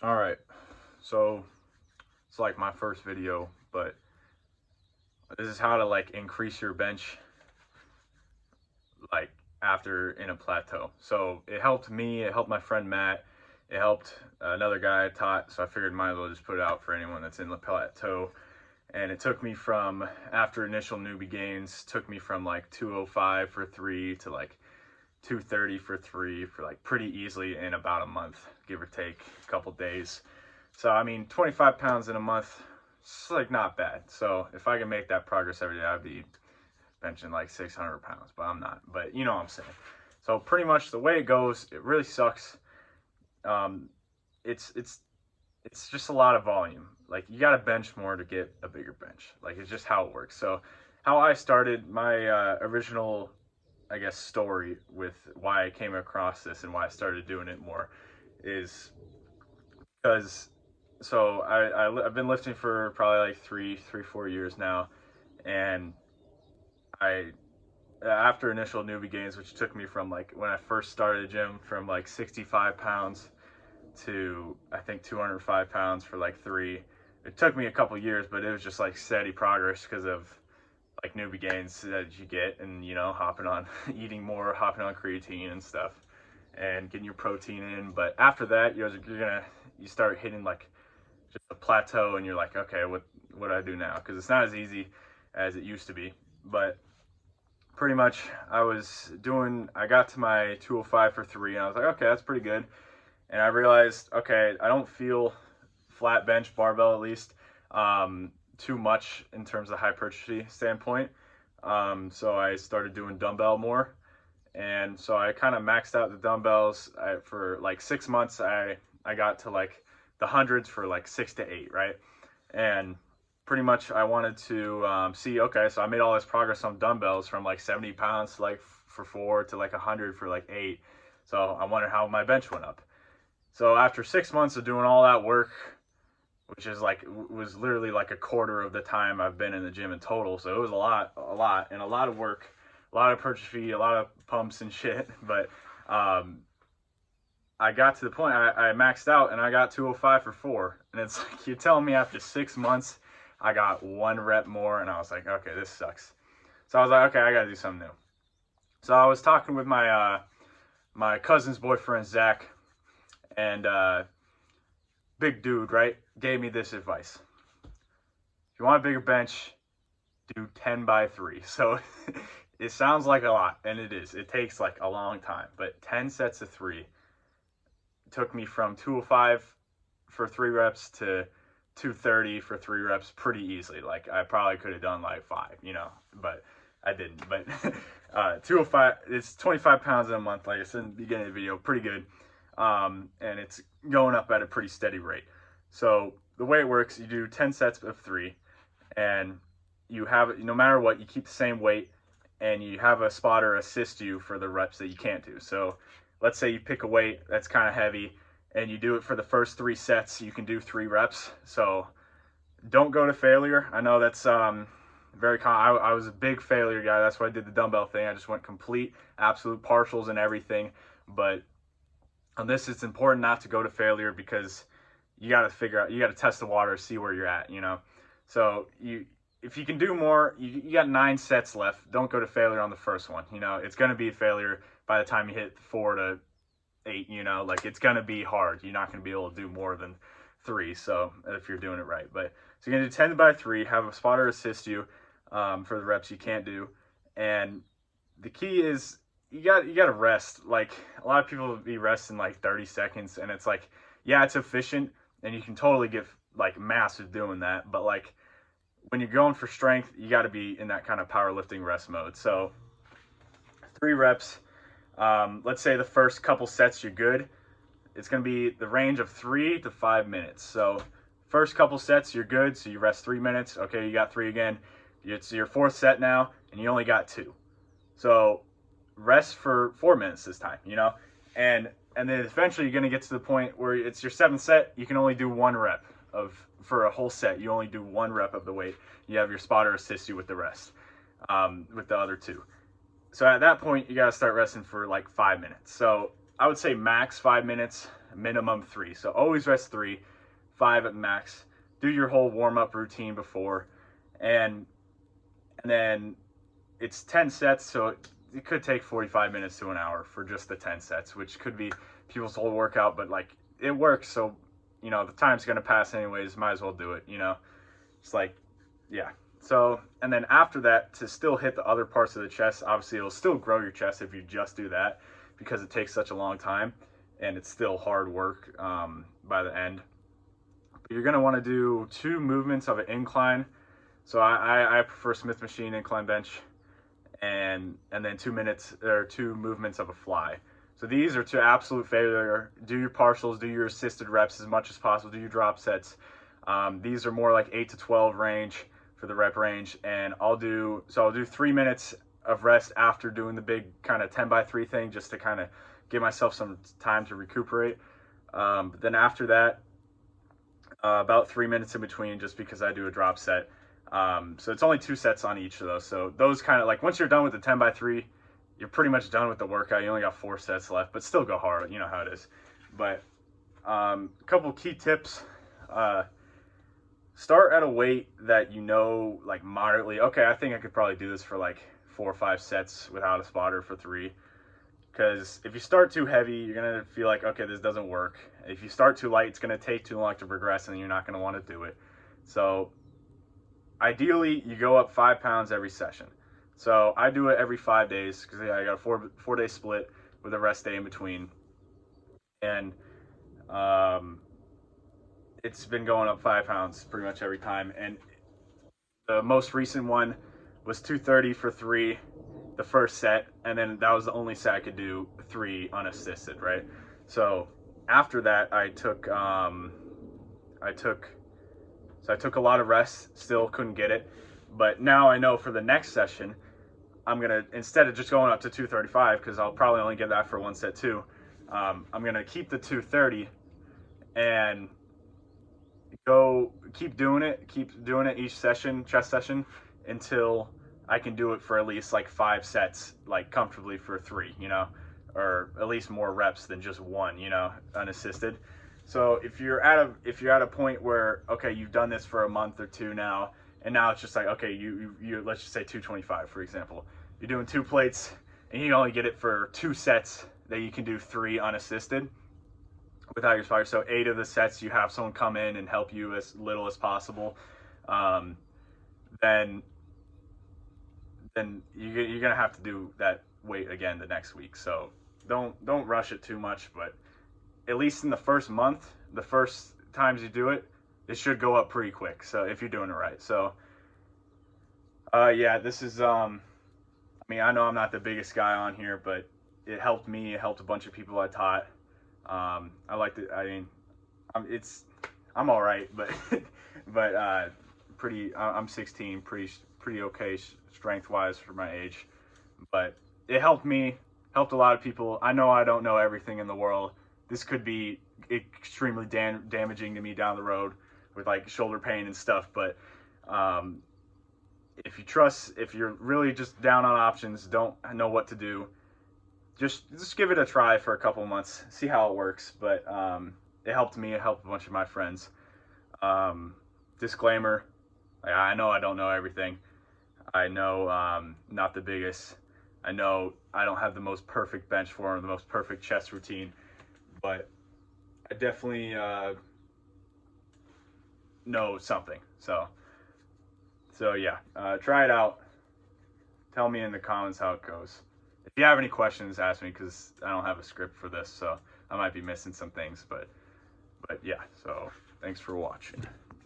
All right, so it's like my first video, but this is how to like increase your bench like after in a plateau. So it helped me, it helped my friend Matt, it helped another guy I taught. So I figured might as well just put it out for anyone that's in the plateau. And it took me from after initial newbie gains, took me from like 205 for three to like 230 for three for like pretty easily in about a month, give or take a couple days. So I mean, 25 pounds in a month, it's like not bad. So if I can make that progress every day, I'd be benching like 600 pounds, but I'm not. But you know what I'm saying. So pretty much the way it goes, it really sucks. Um, it's it's it's just a lot of volume. Like you got to bench more to get a bigger bench. Like it's just how it works. So how I started my original, I guess, story with why I came across this and why I started doing it more is because I've been lifting for probably like 4 years now, and I after initial newbie gains, which took me from like when I first started the gym from like 65 pounds to I think 205 pounds for like three. It took me a couple years, but it was just like steady progress because of like newbie gains that you get, and you know, hopping on eating more, hopping on creatine and stuff, and getting your protein in. But after that, you start hitting like just a plateau, and you're like, okay, what do I do now? Because it's not as easy as it used to be. But pretty much, I got to my 205 for three, and I was like, okay, that's pretty good. And I realized, okay, I don't feel flat bench barbell at least too much in terms of hypertrophy standpoint. So I started doing dumbbell more, and so I kind of maxed out the dumbbells. For like 6 months. I got to like the hundreds for like 6 to 8, right? And pretty much I wanted to see, okay, so I made all this progress on dumbbells from like 70 pounds to like for four to like 100 for like eight. So I wondered how my bench went up. So after 6 months of doing all that work, which is like was literally like a quarter of the time I've been in the gym in total. So it was and a lot of work, a lot of hypertrophy, a lot of pumps and shit. But um, I got to the point I maxed out and I got 205 for four. And it's like you're telling me after 6 months I got one rep more, and I was like, okay, this sucks. So I was like, okay, I got to do something new. So I was talking with my cousin's boyfriend Zach, and big dude, right, gave me this advice. If you want a bigger bench, do 10 by 3. So it sounds like a lot, and it is. It takes like a long time, but 10 sets of three took me from 205 for three reps to 230 for three reps pretty easily. Like I probably could have done like five, you know, but I didn't. But 205, it's 25 pounds in a month, like I said in the beginning of the video, pretty good. And it's going up at a pretty steady rate. So the way it works, you do 10 sets of three, and you have, no matter what, you keep the same weight, and you have a spotter assist you for the reps that you can't do. So let's say you pick a weight that's kind of heavy, and you do it for the first three sets, you can do three reps. So don't go to failure. I know that's very common. I was a big failure guy. That's why I did the dumbbell thing. I just went complete, absolute partials and everything. But on this, it's important not to go to failure, because you got to figure out, you got to test the water, see where you're at, you know. So if you can do more, you got 9 sets left. Don't go to failure on the first one. You know, it's going to be a failure by the time you hit 4 to 8. You know, like it's going to be hard. You're not going to be able to do more than three. So if you're doing it right, but so you're going to do 10 by 3. Have a spotter assist you for the reps you can't do, and the key is you got to rest. Like a lot of people be resting like 30 seconds, and it's like, yeah, it's efficient, and you can totally get like massive doing that, but like when you're going for strength, you got to be in that kind of powerlifting rest mode. So 3 reps. Let's say the first couple sets you're good. It's going to be the range of 3 to 5 minutes. So first couple sets you're good, so you rest 3 minutes. Okay, you got three again. It's your fourth set now, and you only got two. So rest for 4 minutes this time, you know, and then eventually you're gonna get to the point where it's your seventh set. You can only do one rep of for a whole set. You only do one rep of the weight. You have your spotter assist you with the rest, with the other two. So at that point, you gotta start resting for like 5 minutes. So I would say max 5 minutes. minimum 3. So always rest 3, 5 at max. Do your whole warm-up routine before, and then it's 10 sets, so it could take 45 minutes to an hour for just the 10 sets, which could be people's whole workout, but like it works, so you know the time's gonna pass anyways, might as well do it, you know. It's like, yeah. So, and then after that, to still hit the other parts of the chest, obviously it'll still grow your chest if you just do that, because it takes such a long time and it's still hard work by the end. But you're gonna want to do 2 movements of an incline. So I prefer Smith machine incline bench, and then 2 minutes or 2 movements of a fly. So these are to absolute failure. Do your partials, do your assisted reps as much as possible, do your drop sets. These are more like 8 to 12 range for the rep range, and I'll do 3 minutes of rest after doing the big kind of 10x3 thing, just to kind of give myself some time to recuperate. But then after that, about 3 minutes in between, just because I do a drop set. So it's only 2 sets on each of those. So those kind of like, once you're done with the 10x3, you're pretty much done with the workout. You only got 4 sets left, but still go hard. You know how it is. But a couple key tips. Start at a weight that you know, like moderately. Okay, I think I could probably do this for like 4 or 5 sets without a spotter for 3. Because if you start too heavy, you're gonna feel like, okay, this doesn't work. If you start too light, it's gonna take too long to progress, and you're not gonna want to do it. So ideally, you go up 5 pounds every session. So I do it every 5 days, because I got a 4-day split with a rest day in between, and it's been going up 5 pounds pretty much every time. And the most recent one was 230 for 3, the first set, and then that was the only set I could do 3 unassisted, right? So after that, I took a lot of rest, still couldn't get it. But now I know for the next session, I'm gonna, instead of just going up to 235, because I'll probably only get that for 1 set too, I'm gonna keep the 230 and keep doing it each session, chest session, until I can do it for at least like 5 sets, like comfortably for 3, you know, or at least more reps than just 1, you know, unassisted. So if you're at a point where, okay, you've done this for a month or 2 now, and now it's just like, okay, you let's just say 225, for example. You're doing 2 plates and you only get it for 2 sets that you can do 3 unassisted without your spotter. So 8 of the sets you have someone come in and help you as little as possible. Then you're gonna have to do that weight again the next week. So don't rush it too much, but at least in the first month, the first times you do it, it should go up pretty quick. So if you're doing it right. So yeah, this is I mean, I know I'm not the biggest guy on here, but it helped me. It helped a bunch of people I taught. I liked it. I mean, I'm all right, but I'm 16, pretty okay strength wise for my age, but it helped me, helped a lot of people. I know I don't know everything in the world. This could be extremely damaging to me down the road with like shoulder pain and stuff, but if you're really just down on options, don't know what to do, just give it a try for a couple months, see how it works. But it helped me, it helped a bunch of my friends. Disclaimer, I know I don't know everything. I know not the biggest. I know I don't have the most perfect bench form, the most perfect chest routine, but I definitely know something. So yeah, try it out. Tell me in the comments how it goes. If you have any questions, ask me, because I don't have a script for this, so I might be missing some things, but yeah, so thanks for watching.